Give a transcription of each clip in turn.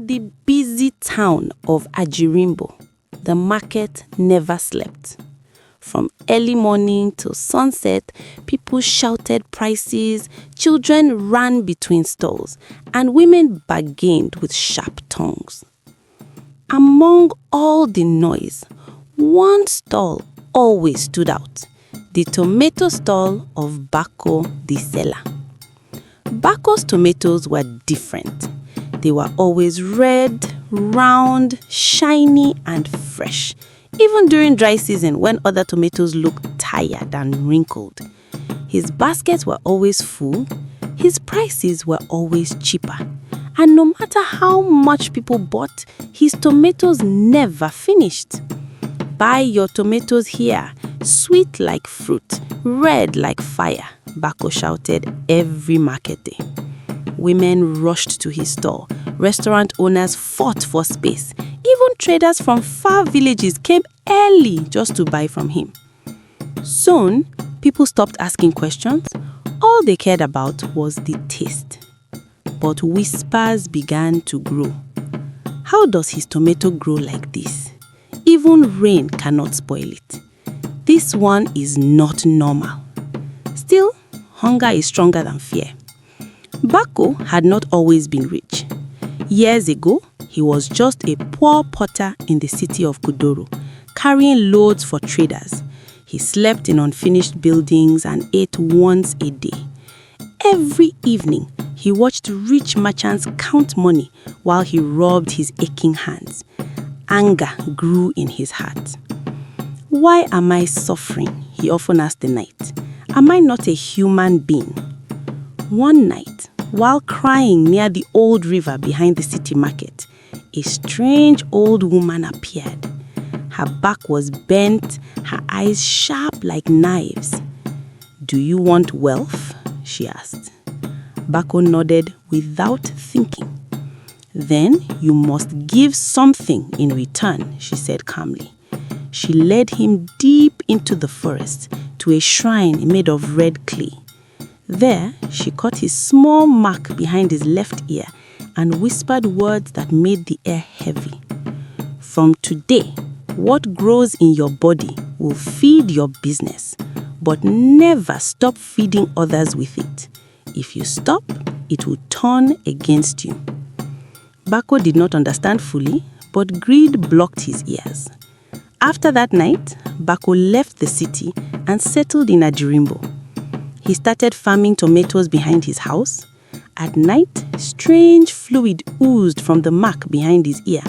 the busy town of Ajirimbo, the market never slept. From early morning till sunset, people shouted prices, children ran between stalls, and women bargained with sharp tongues. Among all the noise, one stall always stood out, the tomato stall of Bako the seller. Bako's tomatoes were different. They were always red, round, shiny, and fresh, even during dry season when other tomatoes looked tired and wrinkled. His baskets were always full, his prices were always cheaper, and no matter how much people bought, his tomatoes never finished. Buy your tomatoes here, sweet like fruit, red like fire, Bako shouted every market day. Women rushed to his store. Restaurant owners fought for space. Even traders from far villages came early just to buy from him. Soon, people stopped asking questions. All they cared about was the taste. But whispers began to grow. How does his tomato grow like this? Even rain cannot spoil it. This one is not normal. Still, hunger is stronger than fear. Bako had not always been rich. Years ago, he was just a poor potter in the city of Kudoro, carrying loads for traders. He slept in unfinished buildings and ate once a day. Every evening, he watched rich merchants count money while he rubbed his aching hands. Anger grew in his heart. Why am I suffering? He often asked the night. Am I not a human being? One night, while crying near the old river behind the city market, a strange old woman appeared. Her back was bent, her eyes sharp like knives. Do you want wealth? She asked. Bako nodded without thinking. Then you must give something in return, she said calmly. She led him deep into the forest to a shrine made of red clay. There, she caught his small mark behind his left ear and whispered words that made the air heavy. From today, what grows in your body will feed your business, but never stop feeding others with it. If you stop, it will turn against you. Bako did not understand fully, but greed blocked his ears. After that night, Bako left the city and settled in Ajirimbo. He started farming tomatoes behind his house. At night, strange fluid oozed from the mark behind his ear,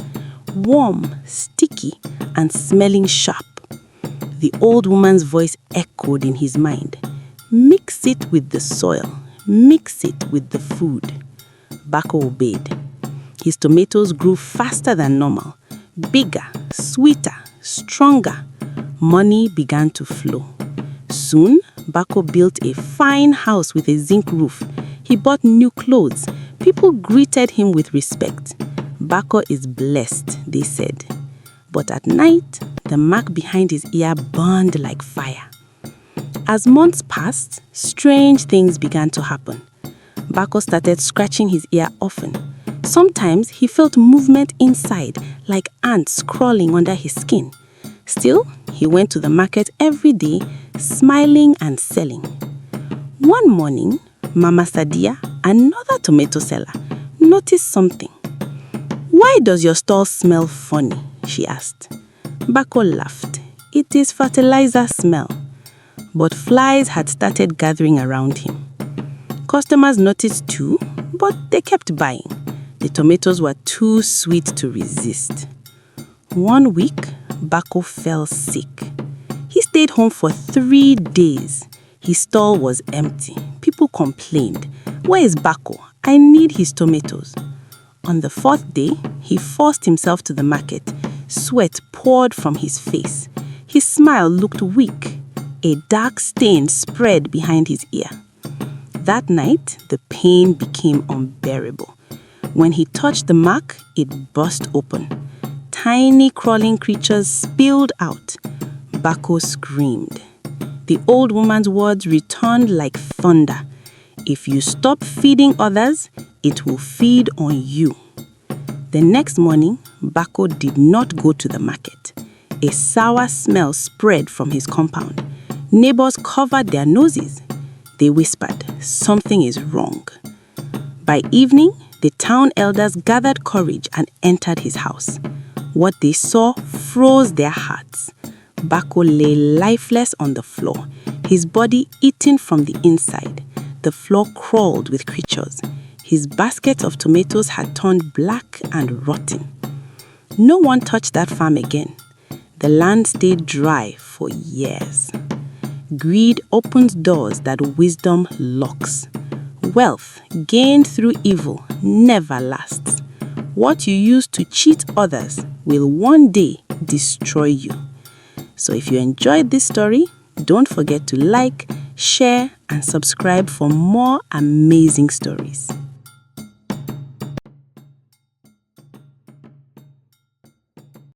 warm, sticky, and smelling sharp. The old woman's voice echoed in his mind. Mix it with the soil. Mix it with the food. Bako obeyed. His tomatoes grew faster than normal, bigger, sweeter, stronger. Money began to flow. Soon, Bako built a fine house with a zinc roof. He bought new clothes. People greeted him with respect. Bako is blessed, they said. But at night, the mark behind his ear burned like fire. As months passed, strange things began to happen. Bako started scratching his ear often. Sometimes he felt movement inside, like ants crawling under his skin. Still, he went to the market every day, smiling and selling. One morning, Mama Sadia, another tomato seller, noticed something. Why does your stall smell funny? She asked. Bako laughed. It is fertilizer smell. But flies had started gathering around him. Customers noticed too, but they kept buying. The tomatoes were too sweet to resist. One week, Bako fell sick. He stayed home for 3 days. His stall was empty. People complained. Where is Bako? I need his tomatoes. On the 4th day, he forced himself to the market. Sweat poured from his face. His smile looked weak. A dark stain spread behind his ear. That night, the pain became unbearable. When he touched the mark, it burst open. Tiny crawling creatures spilled out. Bako screamed. The old woman's words returned like thunder. If you stop feeding others, it will feed on you. The next morning, Bako did not go to the market. A sour smell spread from his compound. Neighbors covered their noses. They whispered, "Something is wrong." By evening, the town elders gathered courage and entered his house. What they saw froze their hearts. Bako lay lifeless on the floor, his body eaten from the inside. The floor crawled with creatures. His basket of tomatoes had turned black and rotten. No one touched that farm again. The land stayed dry for years. Greed opens doors that wisdom locks. Wealth gained through evil never lasts. What you use to cheat others will one day destroy you. So if you enjoyed this story, don't forget to like, share, and subscribe for more amazing stories.